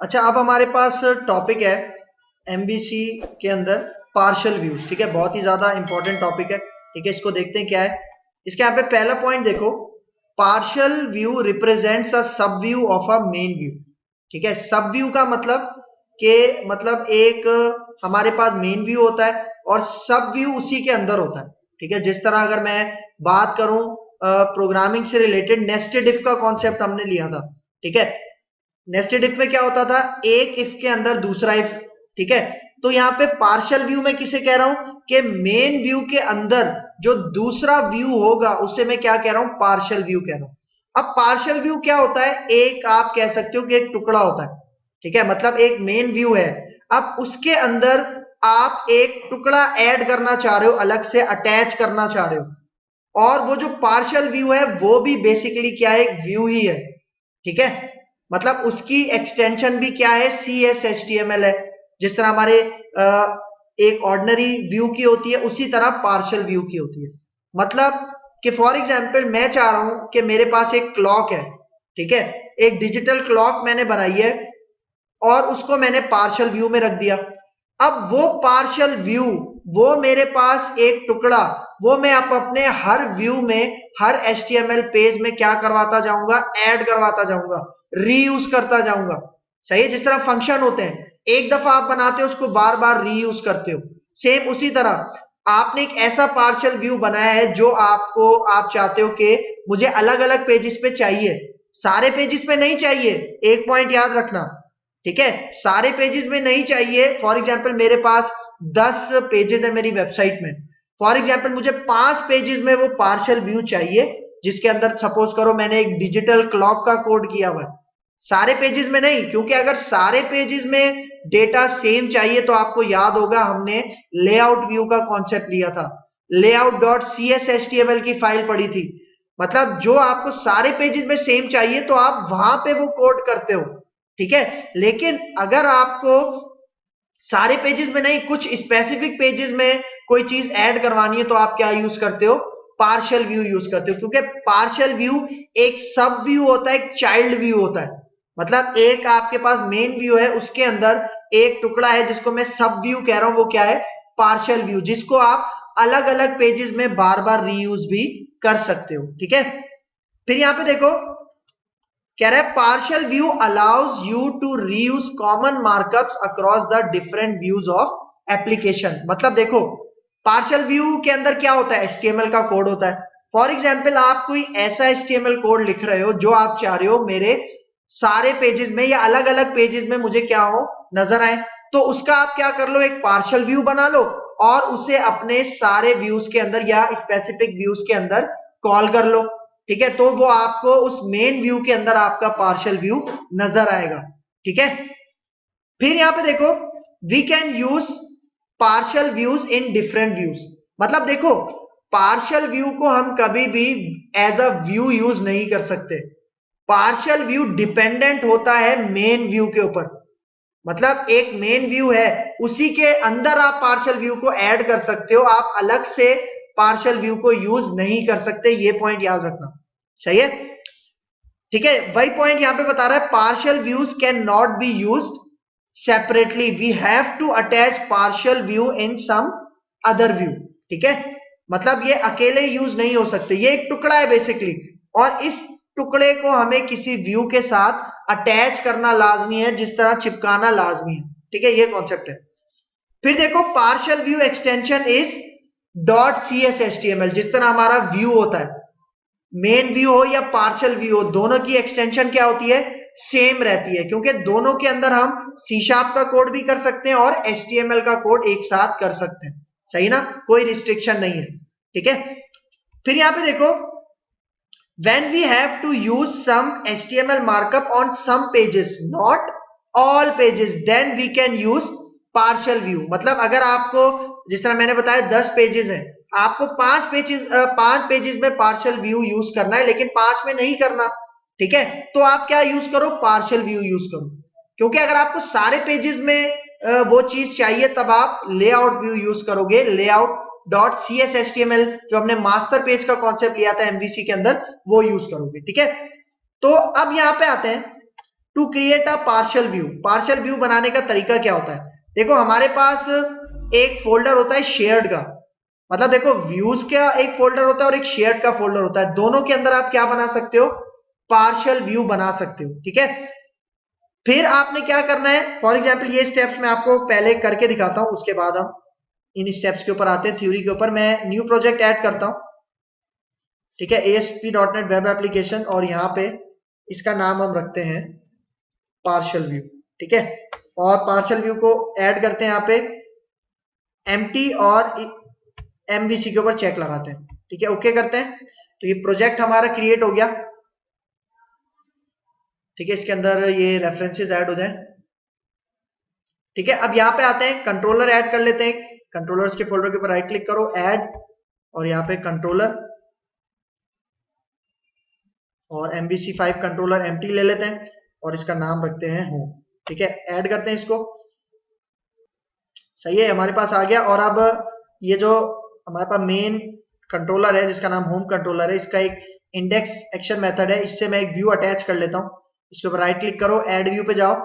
अच्छा, अब हमारे पास टॉपिक है एमबीसी के अंदर पार्शियल व्यूज। ठीक है, बहुत ही ज्यादा इंपॉर्टेंट टॉपिक है। ठीक है, इसको देखते हैं क्या है। इसके यहाँ पे पहला पॉइंट देखो, पार्शियल व्यू रिप्रेजेंट्स अ सब view of a main view. ठीक है, सब व्यू का मतलब कि मतलब एक हमारे पास मेन व्यू होता है और सब व्यू उसी के अंदर होता है। ठीक है, जिस तरह अगर मैं बात करूं प्रोग्रामिंग से रिलेटेड, नेस्टेड इफ का कॉन्सेप्ट हमने लिया था। ठीक है, नेस्टेड इफ में क्या होता था, एक इफ के अंदर दूसरा इफ। ठीक है, तो यहाँ पे पार्शियल व्यू में किसे कह रहा हूं कि मेन व्यू के अंदर जो दूसरा व्यू होगा उसे मैं क्या कह रहा हूं, पार्शियल व्यू कह रहा हूं। अब पार्शियल व्यू क्या होता है, एक आप कह सकते हो कि एक टुकड़ा होता है। ठीक है, मतलब एक मेन व्यू है, अब उसके अंदर आप एक टुकड़ा ऐड करना चाह रहे हो, अलग से अटैच करना चाह रहे हो। और वो जो पार्शियल व्यू है वो भी बेसिकली क्या है, एक व्यू ही है। ठीक है, मतलब उसकी एक्सटेंशन भी क्या है, CSHTML है। जिस तरह हमारे एक ऑर्डिनरी व्यू की होती है, उसी तरह पार्शियल व्यू की होती है। मतलब कि फॉर एग्जांपल मैं चाह रहा हूं कि मेरे पास एक क्लॉक है। ठीक है, एक डिजिटल क्लॉक मैंने बनाई है और उसको मैंने पार्शियल व्यू में रख दिया। अब वो पार्शियल व्यू, वो मेरे पास एक टुकड़ा, वो मैं आप अपने हर व्यू में, हर HTML पेज में क्या करवाता जाऊंगा, ऐड करवाता जाऊंगा, रीयूज करता जाऊंगा। सही है, जिस तरह फंक्शन होते हैं, एक दफा आप बनाते हो उसको बार बार रीयूज करते हो, सेम उसी तरह आपने एक ऐसा पार्शियल व्यू बनाया है जो आपको, आप चाहते हो कि मुझे अलग अलग पेजेस पे चाहिए, सारे पेजेस पे नहीं चाहिए। एक पॉइंट याद रखना, ठीक है, सारे पेजेस में नहीं चाहिए। फॉर एग्जांपल मेरे पास 10 पेजेस है मेरी वेबसाइट में, फॉर एग्जांपल मुझे 5 पेजेस में वो पार्शियल व्यू चाहिए, जिसके अंदर सपोज करो मैंने एक डिजिटल क्लॉक का कोड किया हुआ है, सारे पेजेस में नहीं। क्योंकि अगर सारे पेजेस में डेटा सेम चाहिए तो आपको याद होगा हमने लेआउट व्यू का कॉन्सेप्ट लिया था, लेआउट डॉट CSHTML की फाइल पड़ी थी। मतलब जो आपको सारे पेजेस में सेम चाहिए तो आप वहां पे वो कोड करते हो। ठीक है, लेकिन अगर आपको सारे पेजेस में नहीं, कुछ स्पेसिफिक पेजेस में कोई चीज ऐड करवानी है तो आप क्या यूज करते हो, पार्शियल व्यू यूज करते हो। क्योंकि पार्शियल व्यू एक सब व्यू होता है, एक चाइल्ड व्यू होता है। मतलब एक आपके पास मेन व्यू है, उसके अंदर एक टुकड़ा है जिसको मैं सब व्यू कह रहा हूं, वो क्या है, पार्शियल व्यू, जिसको आप अलग अलग पेजेस में बार बार रीयूज भी कर सकते हो। ठीक है, फिर यहां पे देखो, कह रहा है partial view allows you to reuse common markups across the different views of application. मतलब देखो, पार्शियल व्यू के अंदर क्या होता है, HTML का कोड होता है। फॉर एग्जांपल आप कोई ऐसा HTML कोड लिख रहे हो जो आप चाह रहे हो मेरे सारे पेजेस में या अलग अलग पेजेस में मुझे क्या हो, नजर आए, तो उसका आप क्या कर लो, एक पार्शियल व्यू बना लो और उसे अपने सारे व्यूज के अंदर या स्पेसिफिक व्यूज के अंदर कॉल कर लो। ठीक है, तो वो आपको उस मेन व्यू के अंदर आपका पार्शियल व्यू नजर आएगा। ठीक है, फिर यहां पे देखो, we can use partial views in different views. मतलब देखो, पार्शियल व्यू को हम कभी भी एज अ व्यू यूज नहीं कर सकते। पार्शियल व्यू डिपेंडेंट होता है मेन व्यू के ऊपर। मतलब एक मेन व्यू है, उसी के अंदर आप पार्शियल व्यू को ऐड कर सकते हो, आप अलग से पार्शियल व्यू को यूज नहीं कर सकते। ये पॉइंट याद रखना, सही है। ठीक है, वही पॉइंट यहां पे बता रहा है, partial views can not be used separately, we have to attach partial view in some other view. ठीक है, मतलब ये अकेले यूज नहीं हो सकते, ये एक टुकड़ा है बेसिकली, और इस टुकड़े को हमें किसी व्यू के साथ अटैच करना लाजमी है, जिस तरह चिपकाना लाजमी है। ठीक है, ये कॉन्सेप्ट है। फिर देखो, partial view extension is dot CSHTML। जिस तरह हमारा व्यू होता है, मेन व्यू हो या पार्शियल व्यू हो, दोनों की एक्सटेंशन क्या होती है, सेम रहती है। क्योंकि दोनों के अंदर हम C# का कोड भी कर सकते हैं और HTML का कोड एक साथ कर सकते हैं। सही ना, कोई रिस्ट्रिक्शन नहीं है। ठीक है, फिर यहां पे देखो, when we have to use some HTML markup on some pages, not all pages, then we can use partial view। मतलब अगर आपको, जिस तरह मैंने बताया 10 पेजेस हैं, आपको 5 पेजेस में पार्शियल व्यू यूज करना है, लेकिन 5 में नहीं करना। ठीक है, तो आप क्या यूज करो, पार्शियल व्यू यूज करो। क्योंकि अगर आपको सारे पेजेस में वो चीज चाहिए तब आप लेआउट व्यू यूज करोगे, लेआउट डॉट CSHTML, जो हमने मास्टर पेज का कॉन्सेप्ट लिया था MVC के अंदर, वो यूज करोगे। ठीक है, तो अब यहां पे आते हैं, to create a partial view. Partial view बनाने का तरीका क्या होता है? देखो हमारे पास एक फोल्डर होता है शेयर्ड का, मतलब देखो व्यूज का एक फोल्डर होता है और एक शेयर्ड का फोल्डर होता है, दोनों के अंदर आप क्या बना सकते हो? पार्शियल व्यू बना सकते हो, ठीक है। फिर आपने क्या करना है, फॉर एग्जाम्पल ये स्टेप्स मैं आपको पहले करके दिखाता हूं, उसके बाद हम इन स्टेप्स के ऊपर आते हैं, थ्योरी के ऊपर। मैं न्यू प्रोजेक्ट ऐड करता हूं, ठीक है, ASP.NET वेब एप्लीकेशन, और यहां पे इसका नाम हम रखते हैं पार्शियल व्यू, ठीक है। और पार्शियल व्यू को ऐड करते हैं यहाँ पे एम्प्टी और MVC के ऊपर चेक लगाते हैं, ठीक है, ओके करते हैं। तो ये प्रोजेक्ट हमारा क्रिएट हो गया, ठीक है। इसके अंदर ये रेफरेंसेस ऐड हो जाए, ठीक है। अब यहाँ पे आते हैं, कंट्रोलर ऐड कर लेते हैं। कंट्रोलर्स के फोल्डर के ऊपर राइट क्लिक करो, ऐड, और यहाँ पे कंट्रोलर और MVC5 कंट्रोलर एम्प्टी ले लेते हैं और इसका नाम रखते हैं होम, ठीक है। ऐड करते हैं इसको, सही है, हमारे पास आ गया। और अब ये जो हमारे पास मेन कंट्रोलर है जिसका नाम होम कंट्रोलर है, इसका एक इंडेक्स एक्शन मेथड है, इससे मैं एक व्यू अटैच कर लेता हूं। इसके ऊपर राइट क्लिक करो, ऐड व्यू पे जाओ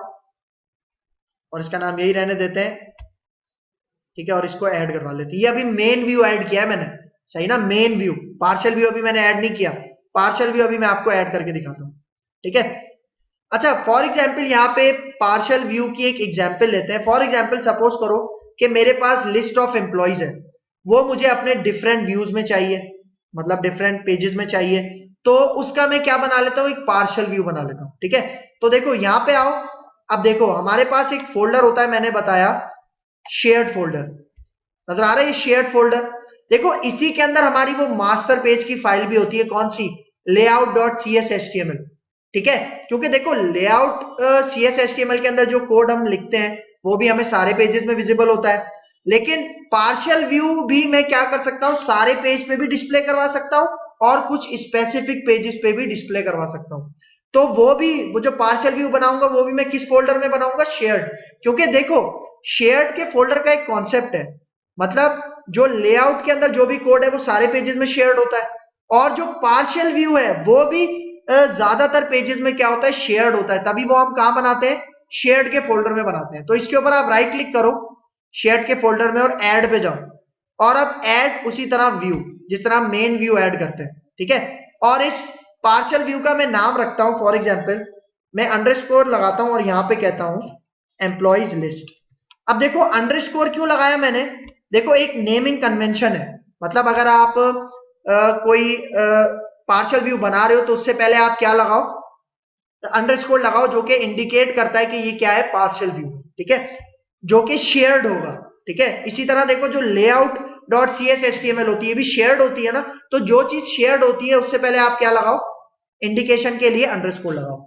और इसका नाम यही रहने देते हैं, ठीक है, और इसको ऐड करवा लेते हैं। ये अभी मेन व्यू ऐड किया है मैंने, सही ना, मेन व्यू। पार्शियल व्यू अभी मैंने ऐड नहीं किया, पार्शियल व्यू अभी मैं आपको ऐड करके दिखाता हूं, ठीक है। अच्छा, फॉर एग्जाम्पल यहाँ पे पार्शियल व्यू की एक एग्जाम्पल लेते हैं। फॉर एग्जाम्पल सपोज करो कि मेरे पास लिस्ट ऑफ एम्प्लॉइज है, वो मुझे अपने डिफरेंट व्यूज में चाहिए, मतलब डिफरेंट पेजेस में चाहिए, तो उसका मैं क्या बना लेता हूं? एक पार्शियल व्यू बना लेता हूं, ठीक है। तो देखो यहाँ पे आओ, अब देखो हमारे पास एक फोल्डर होता है, मैंने बताया शेयर्ड फोल्डर, नजर आ रहा है ये शेयर्ड फोल्डर। देखो इसी के अंदर हमारी वो मास्टर पेज की फाइल भी होती है, कौन सी? layout.cshtml, ठीक है। क्योंकि देखो लेआउट CSHTML के अंदर जो कोड हम लिखते हैं वो भी हमें सारे पेजेस में विजिबल होता है, लेकिन पार्शियल व्यू भी मैं क्या कर सकता हूं? सारे पेज पे भी डिस्प्ले करवा सकता हूं और कुछ स्पेसिफिक पेजेस पे भी डिस्प्ले करवा सकता हूं। तो वो जो पार्शियल व्यू बनाऊंगा वो भी मैं किस फोल्डर में बनाऊंगा? शेयर्ड। क्योंकि देखो शेयर्ड के फोल्डर का एक कॉन्सेप्ट है, मतलब जो लेआउट के अंदर जो भी कोड है वो सारे पेजेस में शेयर्ड होता है, और जो पार्शियल व्यू है वो भी ज्यादातर पेजेस में क्या होता है? शेयर्ड होता है। तभी वो हम कहां बनाते हैं? शेयर्ड के फोल्डर में बनाते हैं। तो इसके ऊपर आप राइट क्लिक करो शेयर्ड के फोल्डर में और ऐड पे जाओ, और अब ऐड उसी तरह व्यू, जिस तरह मेन व्यू ऐड करते हैं, ठीक है। और इस पार्शियल व्यू का मैं नाम रखता हूं, फॉर एग्जाम्पल मैं अंडरस्कोर लगाता हूं और यहां पे कहता हूं एम्प्लॉइज लिस्ट। अब देखो अंडरस्कोर क्यों लगाया मैंने? देखो एक नेमिंग कन्वेंशन है, मतलब अगर आप कोई पार्शियल व्यू बना रहे हो तो उससे पहले आप क्या लगाओ? अंडरस्कोर लगाओ, जो कि इंडिकेट करता है कि ये क्या है? पार्शियल व्यू, ठीक है, जो कि शेयर्ड होगा, ठीक है। इसी तरह देखो जो layout.cshtml होती है भी शेयर्ड होती है ना, तो जो चीज शेयर्ड होती है उससे पहले आप क्या लगाओ? इंडिकेशन के लिए अंडरस्कोर लगाओ।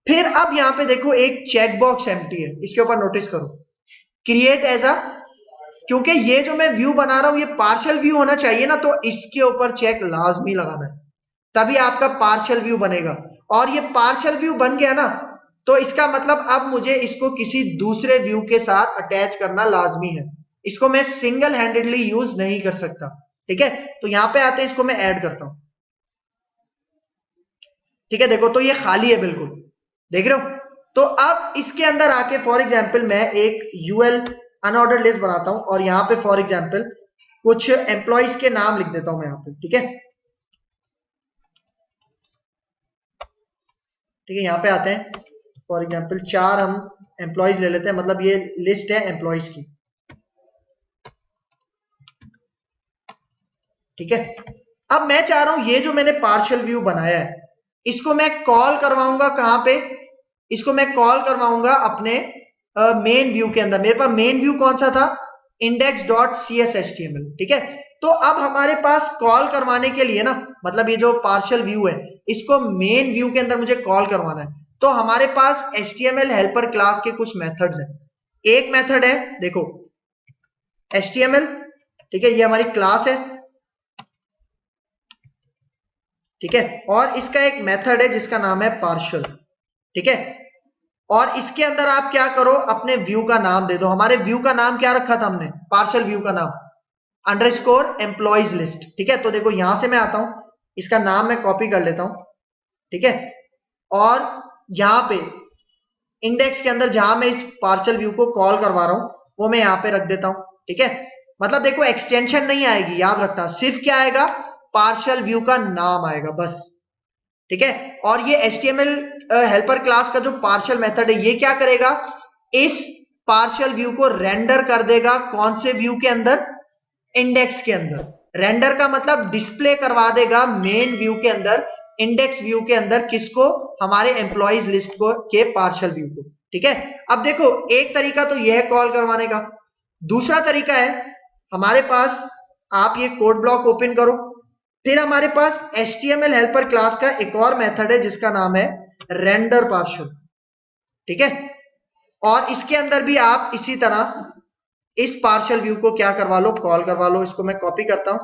फिर अब यहां पे देखो एक चेकबॉक्स एम्प्टी है, इसके ऊपर नोटिस करो, क्रिएट एज अ, क्योंकि ये जो मैं व्यू बना रहा हूं ये पार्शियल व्यू होना चाहिए ना, तो इसके ऊपर चेक लाजमी लगाना है, तभी आपका पार्शियल व्यू बनेगा। और ये पार्शियल व्यू बन गया ना, तो इसका मतलब अब मुझे इसको किसी दूसरे व्यू के साथ अटैच करना लाजमी है, इसको मैं सिंगल हैंडेडली यूज नहीं कर सकता, ठीक है। तो यहां पे आते हैं, इसको मैं ऐड करता हूं, ठीक है। देखो तो ये खाली है बिल्कुल, देख रहे हो। तो अब इसके अंदर आके फॉर एग्जाम्पल मैं एक यूएल अनऑर्डर लिस्ट बनाता हूं और यहां पे फॉर एग्जाम्पल कुछ एम्प्लॉइज के नाम लिख देता हूं मैं यहां पे, ठीक है, ठीक है। यहां पे आते हैं, फॉर एग्जाम्पल 4 हम एम्प्लॉइज ले लेते हैं, मतलब ये लिस्ट है एम्प्लॉइज की, ठीक है। अब मैं चाह रहा हूं ये जो मैंने पार्शियल व्यू बनाया है इसको मैं कॉल करवाऊंगा कहां पे? इसको मैं कॉल करवाऊंगा अपने मेन व्यू के अंदर। मेरे पास मेन व्यू कौन सा था? index.cshtml, ठीक है। तो अब हमारे पास कॉल करवाने के लिए ना, मतलब ये जो पार्शियल व्यू है इसको मेन व्यू के अंदर मुझे कॉल करवाना है, तो हमारे पास HTML हेल्पर क्लास के कुछ मेथड्स हैं। एक मेथड है देखो HTML, ठीक है, ये हमारी क्लास है, ठीक है, और इसका एक मेथड है जिसका नाम है पार्शियल, ठीक है। और इसके अंदर आप क्या करो? अपने व्यू का नाम दे दो। हमारे व्यू का नाम क्या रखा था हमने? पार्शियल व्यू का नाम अंडरस्कोर एम्प्लॉइज लिस्ट, ठीक है। तो देखो यहां से मैं आता हूं, इसका नाम मैं कॉपी कर लेता हूं, ठीक है, और यहां पे इंडेक्स के अंदर जहां मैं इस पार्शियल व्यू को कॉल करवा रहा हूं वो मैं यहां पे रख देता हूं। ठीक है, मतलब देखो एक्सटेंशन नहीं आएगी, याद रखना, सिर्फ क्या आएगा, पार्शियल व्यू का नाम आएगा बस। ठीक है, और ये HTML हेल्पर क्लास का जो पार्शियल मेथड है ये क्या करेगा, इस पार्शियल व्यू को रेंडर कर देगा। कौन से व्यू के अंदर, इंडेक्स के अंदर। रेंडर का मतलब डिस्प्ले करवा देगा मेन व्यू के अंदर, इंडेक्स व्यू के अंदर, किसको, हमारे एम्प्लॉइज लिस्ट को के पार्शियल व्यू को। ठीक है, अब देखो एक तरीका तो यह है कॉल करवाने का, दूसरा तरीका है हमारे पास, आप ये कोड ब्लॉक ओपन करो, फिर हमारे पास HTML हेल्पर क्लास का एक और मेथड है जिसका नाम है रेंडर पार्शियल। ठीक है, और इसके अंदर भी आप इसी तरह इस पार्शियल व्यू को क्या करवा लो, कॉल करवा लो। इसको मैं कॉपी करता हूं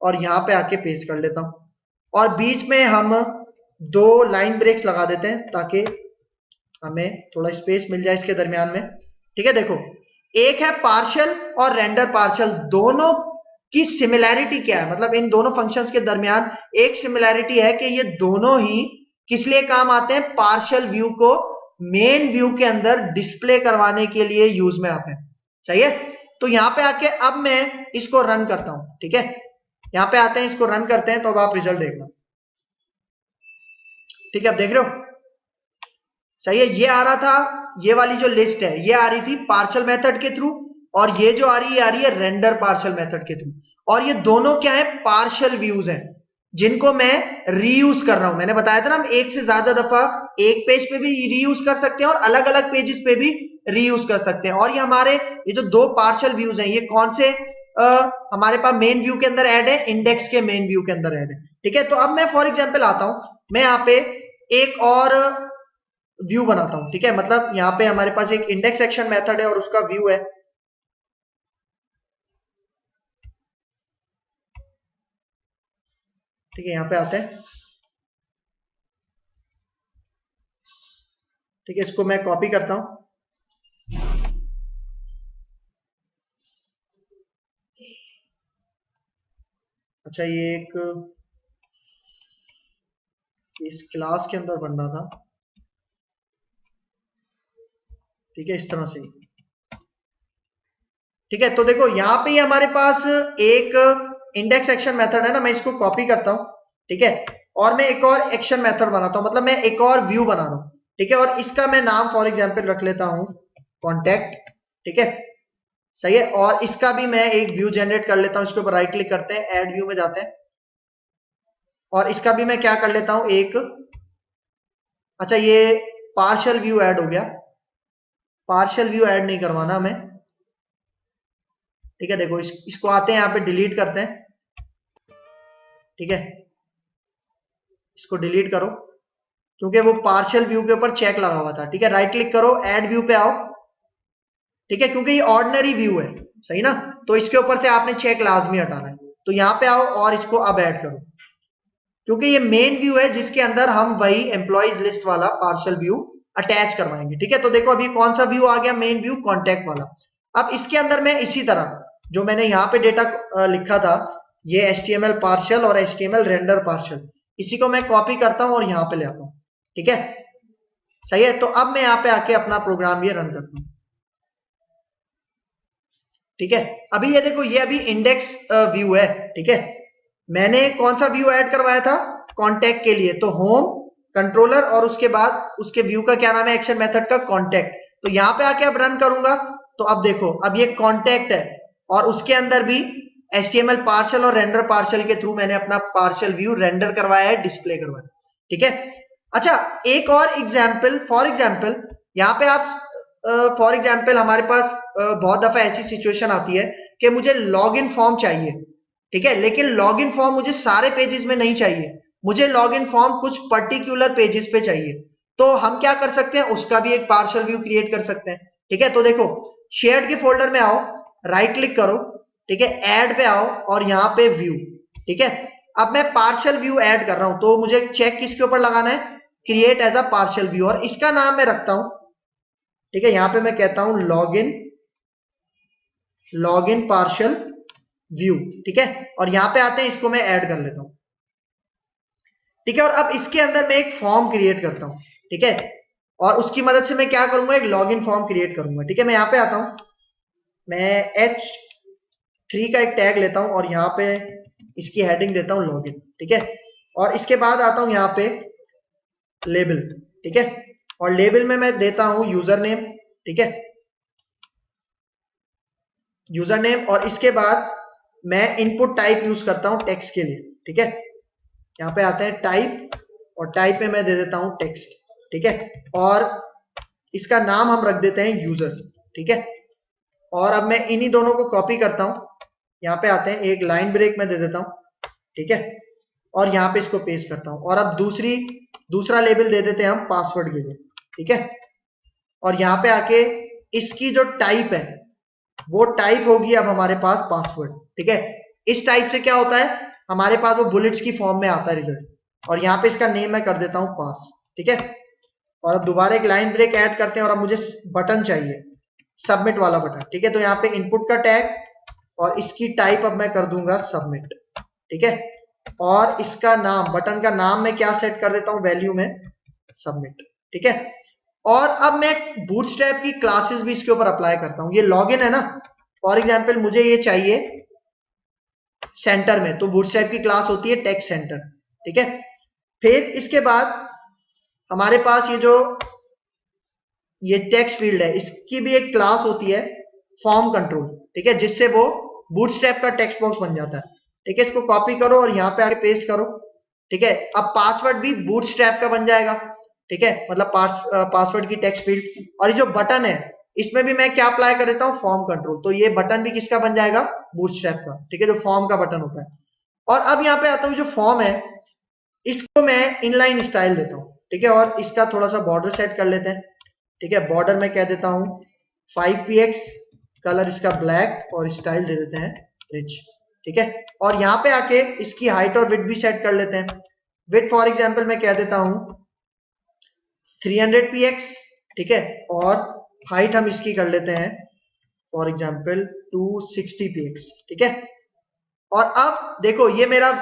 और यहां पे आके पेस्ट कर लेता हूं, और बीच में हम 2 लाइन ब्रेक्स लगा देते हैं ताकि हमें थोड़ा स्पेस मिल जाए इसके दरमियान में। ठीक है, देखो एक है पार्शियल और रेंडर पार्शियल, दोनों की सिमिलैरिटी क्या है, मतलब इन दोनों फंक्शंस के दरमियान एक सिमिलैरिटी है कि ये दोनों ही किस लिए काम आते हैं, पार्शियल व्यू को मेन व्यू के अंदर डिस्प्ले करवाने के लिए यूज में आते हैं। सही है, तो यहां पे आके अब मैं इसको रन करता हूं। ठीक है, यहां पे आते हैं, इसको रन करते हैं, तो अब आप रिजल्ट देखना। ठीक है, अब देख रहे हो, सही है, ये आ रहा था, ये वाली जो लिस्ट है ये आ रही थी पार्शियल मेथड के थ्रू, और ये जो आ रही है रेंडर पार्शियल मेथड के थ्रू। और ये दोनों क्या है, पार्शियल व्यूज हैं जिनको मैं रीयूज कर रहा हूं। मैंने बताया था ना, हम एक से ज्यादा दफा एक पेज पे भी रीयूज कर सकते हैं और अलग अलग पेजेस पे भी रीयूज कर सकते हैं। और ये हमारे ये जो 2 पार्शियल व्यूज हैं ये कौन से हमारे पास मेन व्यू के अंदर ऐड है, इंडेक्स के मेन व्यू के अंदर ऐड है। ठीक है, तो अब मैं फॉर एग्जांपल आता हूं, मैं यहाँ पे एक और व्यू बनाता हूं। ठीक है, मतलब यहाँ पे हमारे पास एक इंडेक्स सेक्शन मेथड है और उसका व्यू है। ठीक है, यहाँ पे आते हैं। ठीक है, इसको मैं कॉपी करता हूं, अच्छा ये एक इस क्लास के अंदर बनना था। ठीक है, इस तरह से। ठीक है, तो देखो यहाँ पे हमारे पास एक इंडेक्स एक्शन मेथड है ना, मैं इसको कॉपी करता हूं। ठीक है, और मैं एक और एक्शन मेथड बनाता हूं, मतलब मैं एक और व्यू बना रहा हूं। ठीक है, और इसका मैं नाम फॉर एग्जांपल रख लेता हूं कॉन्टैक्ट। ठीक है, सही है, और इसका भी मैं एक व्यू जनरेट कर लेता हूं। इसके ऊपर राइट क्लिक करते हैं, ऐड व्यू में जाते हैं, और इसका भी मैं क्या कर लेता हूं एक, अच्छा ये पार्शियल व्यू ऐड हो गया, पार्शियल व्यू ऐड नहीं करवाना हमें। ठीक है, देखो इसको आते हैं यहाँ पे डिलीट करते हैं। ठीक है, इसको डिलीट करो क्योंकि वो पार्शियल व्यू के ऊपर चेक लगा हुआ था। ठीक है, राइट क्लिक करो, ऐड व्यू पे आओ। ठीक है, क्योंकि ये ऑर्डिनरी व्यू है, सही ना, तो इसके ऊपर से आपने चेक लाजमी हटाना है। तो यहां पे आओ और इसको अब ऐड करो, क्योंकि ये मेन व्यू है जिसके अंदर हम वही एम्प्लॉइज लिस्ट वाला पार्शियल व्यू अटैच करवाएंगे। ठीक है, तो देखो अभी कौन सा व्यू आ गया, मेन व्यू कॉन्टैक्ट वाला। अब इसके अंदर मैं इसी तरह जो मैंने यहाँ पे डेटा लिखा था, ये HTML पार्शियल और HTML रेंडर पार्शियल, इसी को मैं कॉपी करता हूं और यहाँ पे ले आता हूं। ठीक है, सही है, तो अब मैं यहाँ पे आके अपना प्रोग्राम ये रन करता हूं। ठीक है, अभी ये देखो ये अभी इंडेक्स व्यू है। ठीक है, मैंने कौन सा व्यू ऐड करवाया था, कॉन्टैक्ट के लिए, तो होम कंट्रोलर और उसके बाद उसके व्यू का क्या नाम है, एक्शन मेथड का कॉन्टैक्ट। तो यहां पे आके अब रन करूंगा, तो अब देखो अब ये कॉन्टैक्ट है और उसके अंदर भी HTML पार्शियल और रेंडर पार्शियल के थ्रू मैंने अपना पार्शियल व्यू रेंडर करवाया है, डिस्प्ले करवाया। ठीक है, अच्छा एक और एग्जाम्पल, फॉर एग्जाम्पल यहाँ पे आप फॉर एग्जाम्पल हमारे पास बहुत दफा ऐसी सिचुएशन आती है कि मुझे लॉग इन फॉर्म चाहिए। ठीक है, लेकिन लॉग इन फॉर्म मुझे सारे पेजेस में नहीं चाहिए, मुझे लॉग इन फॉर्म कुछ पर्टिकुलर पेजेस पे चाहिए। तो हम क्या कर सकते हैं, उसका भी एक पार्शियल व्यू क्रिएट कर सकते हैं। ठीक है, तो देखो शेयर्ड के फोल्डर में आओ, राइट क्लिक करो, ठीक है, ऐड पे आओ और यहाँ पे व्यू। ठीक है, अब मैं पार्शियल व्यू ऐड कर रहा हूं, तो मुझे चेक किसके ऊपर लगाना है, create as a partial view, और इसका नाम मैं रखता हूं। ठीक है, यहां पे मैं कहता हूं लॉग इन पार्शियल व्यू। ठीक है, और यहां पे आते हैं, इसको मैं ऐड कर लेता हूं। ठीक है, और अब इसके अंदर मैं एक फॉर्म क्रिएट करता हूं। ठीक है, और उसकी मदद से मैं क्या करूंगा, एक लॉगिन फॉर्म क्रिएट करूंगा। ठीक है, मैं यहाँ पे आता हूं, मैं H3 का एक टैग लेता हूं और यहाँ पे इसकी हेडिंग देता हूं लॉगिन। ठीक है, और इसके बाद आता हूं यहाँ पे लेबल। ठीक है, और लेबल में मैं देता हूं यूजर नेम। ठीक है, यूजर नेम, और इसके बाद मैं इनपुट टाइप यूज करता हूं टेक्स्ट के लिए। ठीक है, यहाँ पे आते हैं टाइप, और टाइप में मैं दे देता हूं टेक्स्ट। ठीक है, और इसका नाम हम रख देते हैं यूजर। ठीक है, और अब मैं इन्हीं दोनों को कॉपी करता हूं, यहाँ पे आते हैं, एक लाइन ब्रेक में दे देता हूं। ठीक है, और यहाँ पे इसको पेस्ट करता हूं, और अब दूसरा लेबल दे देते हैं हम पासवर्ड के लिए। ठीक है, और यहाँ पे आके इसकी जो टाइप है वो टाइप होगी अब हमारे पास पासवर्ड। ठीक है, इस टाइप से क्या होता है, हमारे पास वो बुलेट्स की फॉर्म में आता है रिजल्ट, और यहाँ पे इसका नेम मैं कर देता हूं पास। ठीक है, और अब दोबारा एक लाइन ब्रेक ऐड करते हैं, और अब मुझे बटन चाहिए, सबमिट वाला बटन। ठीक है, तो यहाँ पे इनपुट का टैग और इसकी टाइप अब मैं कर दूंगा सबमिट। ठीक है, और इसका नाम, बटन का नाम मैं क्या सेट कर देता हूं, वैल्यू में सबमिट। ठीक है, और अब मैं बूटस्ट्रैप की क्लासेस भी इसके ऊपर अप्लाई करता हूं। ये लॉगिन है ना, फॉर एग्जांपल मुझे ये चाहिए सेंटर में, तो बूटस्ट्रैप की क्लास होती है टेक्स्ट सेंटर। ठीक है, फिर इसके बाद हमारे पास ये टेक्स्ट फील्ड है, इसकी भी एक क्लास होती है फॉर्म कंट्रोल। ठीक है, जिससे वो बूटस्ट्रैप का टेक्स्ट बॉक्स बन जाता है। ठीक है, इसको कॉपी करो और यहाँ पे आके पेस्ट करो। ठीक है, अब पासवर्ड भी बूटस्ट्रैप का बन जाएगा। ठीक है, मतलब पासवर्ड की टेक्स्ट फील्ड, और ये जो बटन है इसमें भी मैं क्या अप्लाई कर देता हूँ, फॉर्म कंट्रोल, तो ये बटन भी किसका बन जाएगा, बूटस्ट्रैप का। ठीक है, जो फॉर्म का बटन होता है। और अब यहाँ पे आता हूँ, जो फॉर्म है इसको मैं इनलाइन स्टाइल देता हूँ। ठीक है, और इसका थोड़ा सा बॉर्डर सेट कर लेते हैं। ठीक है, बॉर्डर में कह देता हूं 5px, कलर इसका ब्लैक, और स्टाइल दे देते हैं रिच। ठीक है, और यहां पे आके इसकी हाइट और विड्थ भी सेट कर लेते हैं। विड्थ फॉर एग्जांपल मैं कह देता हूं 300px। ठीक है, और हाइट हम इसकी कर लेते हैं फॉर एग्जांपल 260px। ठीक है, और अब देखो ये मेरा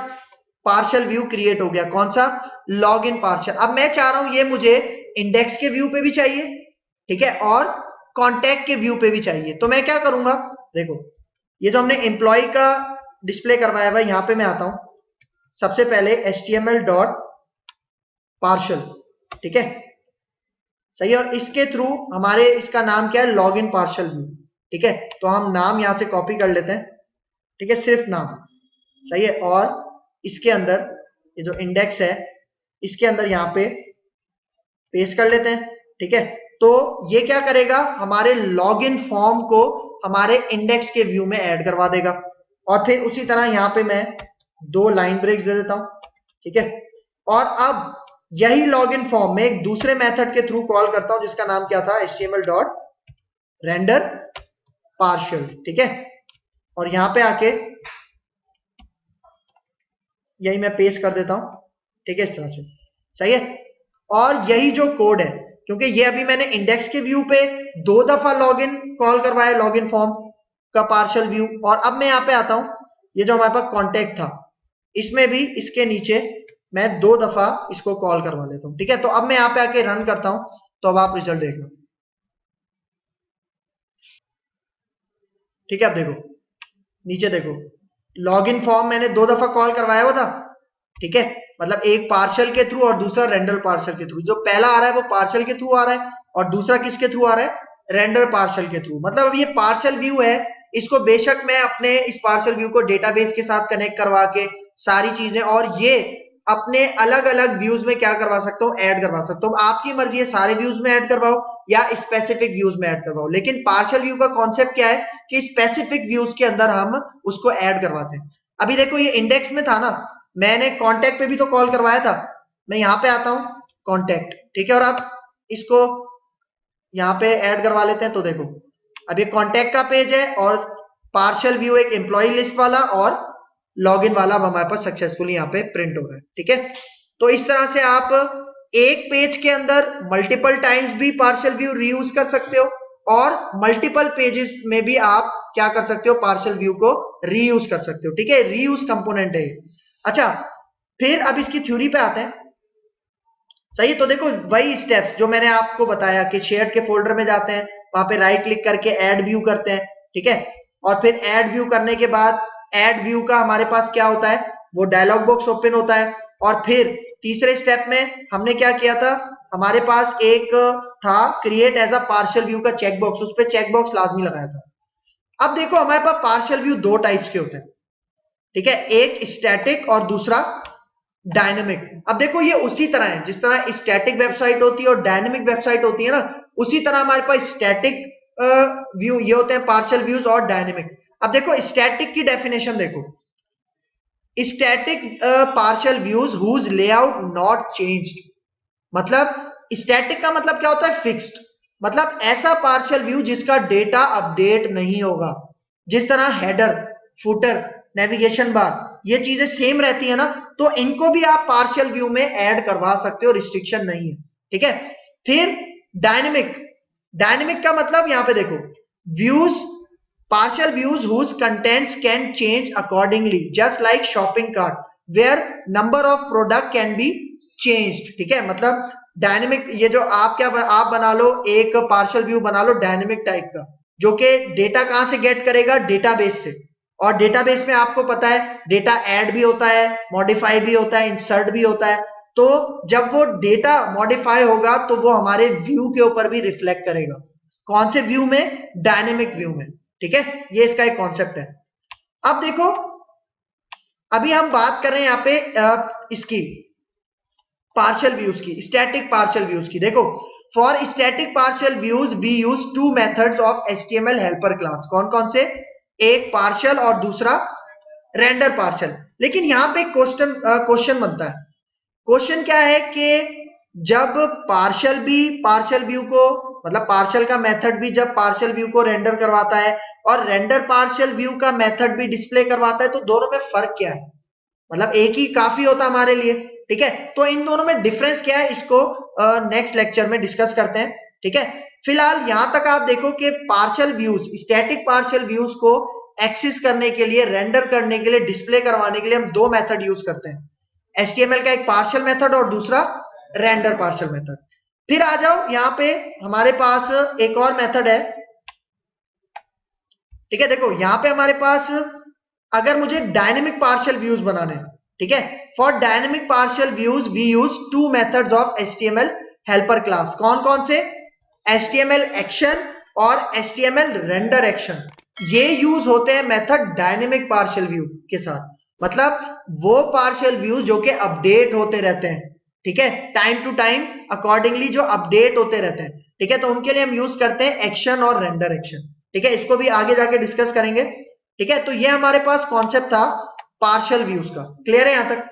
पार्शियल व्यू क्रिएट हो गया। कौन सा, लॉग इन पार्शियल। अब मैं चाह रहा हूं ये मुझे इंडेक्स के व्यू पे भी चाहिए, ठीक है, और कॉन्टैक्ट के व्यू पे भी चाहिए। तो मैं क्या करूंगा, देखो ये जो हमने एम्प्लॉय का डिस्प्ले करवाया हुआ है, यहां पे मैं आता हूं, सबसे पहले html.partial। ठीक है, सही है, और इसके थ्रू हमारे इसका नाम क्या है, लॉग इन पार्शियल व्यू। ठीक है, तो हम नाम यहां से कॉपी कर लेते हैं। ठीक है, सिर्फ नाम, सही है, और इसके अंदर ये जो इंडेक्स है इसके अंदर यहाँ पे पेस्ट कर लेते हैं। ठीक है, तो ये क्या करेगा, हमारे लॉगिन फॉर्म को हमारे इंडेक्स के व्यू में ऐड करवा देगा। और फिर उसी तरह यहाँ पे मैं 2 लाइन ब्रेक्स दे देता हूं। ठीक है, और अब यही लॉगिन फॉर्म में एक दूसरे मेथड के थ्रू कॉल करता हूं, जिसका नाम क्या था, html.renderPartial। ठीक है, और यहां पे आके यही मैं पेस्ट कर देता हूं। ठीक है, इस तरह से, सही है, और यही जो कोड है, क्योंकि ये अभी मैंने इंडेक्स के व्यू पे 2 दफा लॉगिन कॉल करवाया, लॉगिन फॉर्म का पार्शियल व्यू, और अब मैं यहां पे आता हूं, ये जो हमारे पास कॉन्टेक्ट था इसमें भी इसके नीचे मैं 2 दफा इसको कॉल करवा लेता हूं। ठीक है, तो अब मैं यहां पे आके रन करता हूं, तो अब आप रिजल्ट देखना। ठीक है, अब देखो नीचे देखो, लॉगिन फॉर्म मैंने 2 दफा कॉल करवाया हुआ था। ठीक है, मतलब एक पार्शियल के थ्रू और दूसरा रेंडर पार्शियल के थ्रू। जो पहला आ रहा है वो पार्शियल के थ्रू आ रहा है, और दूसरा किसके थ्रू आ रहा है, रेंडर पार्शियल के थ्रू। मतलब अब ये पार्शियल व्यू है, इसको बेशक मैं अपने इस पार्शियल व्यू को डेटाबेस के साथ कनेक्ट करवा के सारी चीजें, और ये अपने अलग अलग व्यूज में क्या करवा सकता हूँ, ऐड करवा सकता हूँ। आपकी मर्जी है सारे व्यूज में ऐड करवाओ या स्पेसिफिक व्यूज में ऐड करवाओ, लेकिन पार्शियल व्यू का कॉन्सेप्ट क्या है कि स्पेसिफिक व्यूज के अंदर हम उसको ऐड करवाते हैं। अभी देखो ये इंडेक्स में था ना, मैंने कॉन्टैक्ट पे भी तो कॉल करवाया था। मैं यहां पे आता हूं कॉन्टैक्ट। ठीक है, और अब इसको यहां पे ऐड करवा लेते हैं। तो देखो अब ये कॉन्टैक्ट का पेज है, और पार्शियल व्यू एक एम्प्लॉय लिस्ट वाला और लॉगिन वाला अब हमारे पास सक्सेसफुली यहाँ पे प्रिंट हो रहा है। ठीक है, तो इस तरह से आप एक पेज के अंदर मल्टीपल टाइम्स भी पार्शियल व्यू रीयूज कर सकते हो, और मल्टीपल पेजेस में भी आप क्या कर सकते हो, पार्शियल व्यू को रीयूज कर सकते हो। ठीक है, रीयूज कंपोनेंट है। अच्छा, फिर अब इसकी थ्योरी पे आते हैं। सही है। तो देखो वही स्टेप्स जो मैंने आपको बताया कि शेयर के फोल्डर में जाते हैं, वहां पे राइट क्लिक करके ऐड व्यू करते हैं, ठीक है। और फिर ऐड व्यू करने के बाद ऐड व्यू का हमारे पास क्या होता है, वो डायलॉग बॉक्स ओपन होता है। और फिर तीसरे स्टेप में हमने क्या किया था, हमारे पास एक था create as a partial view का चेक बॉक्स, उस पर चेक बॉक्स लाजमी लगाया था। अब देखो हमारे पास पार्शियल व्यू दो टाइप्स के होते हैं, ठीक है, एक स्टैटिक और दूसरा डायनेमिक। अब देखो ये उसी तरह है जिस तरह स्टैटिक वेबसाइट होती है और डायनेमिक वेबसाइट होती है ना, उसी तरह हमारे पास स्टैटिक व्यू ये होते हैं पार्शियल व्यूज और डायनेमिक। अब देखो स्टैटिक की डेफिनेशन देखो, static partial views whose layout not changed, मतलब स्टैटिक का मतलब क्या होता है, फिक्स्ड, मतलब ऐसा पार्शियल व्यू जिसका डेटा अपडेट नहीं होगा। जिस तरह हेडर, फुटर, नेविगेशन बार ये चीजें सेम रहती है ना, तो इनको भी आप पार्शियल व्यू में ऐड करवा सकते हो, रिस्ट्रिक्शन नहीं है, ठीक है। फिर डायनेमिक, डायनेमिक का मतलब यहां पे देखो views, partial views whose contents can change accordingly just like shopping cart where number of product can be changed, ठीक है। मतलब डायनेमिक ये जो आप क्या आप बना लो एक पार्शियल व्यू बना लो डायनेमिक टाइप का, जो कि डेटा कहां से गेट करेगा, डेटाबेस से। और डेटाबेस में आपको पता है डेटा ऐड भी होता है, मॉडिफाई भी होता है, इंसर्ट भी होता है। तो जब वो डेटा मॉडिफाई होगा तो वो हमारे व्यू के ऊपर भी रिफ्लेक्ट करेगा। कौन से व्यू में, डायनेमिक व्यू में, ठीक है। ये इसका एक कॉन्सेप्ट है। अब देखो अभी हम बात कर रहे हैं यहाँ पे इसकी पार्शियल व्यूज की, स्टैटिक पार्शियल व्यूज की। देखो for static partial views we use two methods of HTML helper class. कौन कौन से, एक पार्शियल और दूसरा रेंडर पार्शियल। लेकिन यहां पे क्वेश्चन बनता है, क्वेश्चन क्या है कि जब पार्शियल व्यू को, मतलब पार्शियल का मेथड भी जब पार्शियल व्यू को रेंडर करवाता है और रेंडर पार्शियल व्यू का मेथड भी डिस्प्ले करवाता है, तो दोनों में फर्क क्या है, मतलब एक ही काफी होता हमारे लिए, ठीक है। तो इन दोनों में डिफरेंस क्या है, इसको नेक्स्ट लेक्चर में डिस्कस करते हैं, ठीक है। फिलहाल यहां तक आप देखो कि partial views, static partial views को एक्सेस करने के लिए, रेंडर करने के लिए, डिस्प्ले करवाने के लिए हम दो मेथड यूज करते हैं, एचटीएमएल का एक पार्शियल मेथड और दूसरा रेंडर पार्शियल मेथड। फिर आ जाओ यहां पे हमारे पास एक और मेथड है, ठीक है। देखो यहां पे हमारे पास अगर मुझे डायनेमिक पार्शियल व्यूज बनाने, ठीक है, for dynamic partial views we use two methods of HTML helper class. कौन कौन से, एचटीएमएल एक्शन और एचटीएमएल रेंडर एक्शन। ये यूज होते हैं मेथड डायनेमिक पार्शियल व्यू के साथ, मतलब वो पार्शियल व्यू जो कि अपडेट होते रहते हैं, ठीक है, टाइम टू टाइम अकॉर्डिंगली जो अपडेट होते रहते हैं, ठीक है। तो उनके लिए हम यूज करते हैं एक्शन और रेंडर एक्शन, ठीक है। इसको भी आगे जाके डिस्कस करेंगे, ठीक है। तो ये हमारे पास कॉन्सेप्ट था पार्शियल व्यूज का। क्लियर है यहां तक?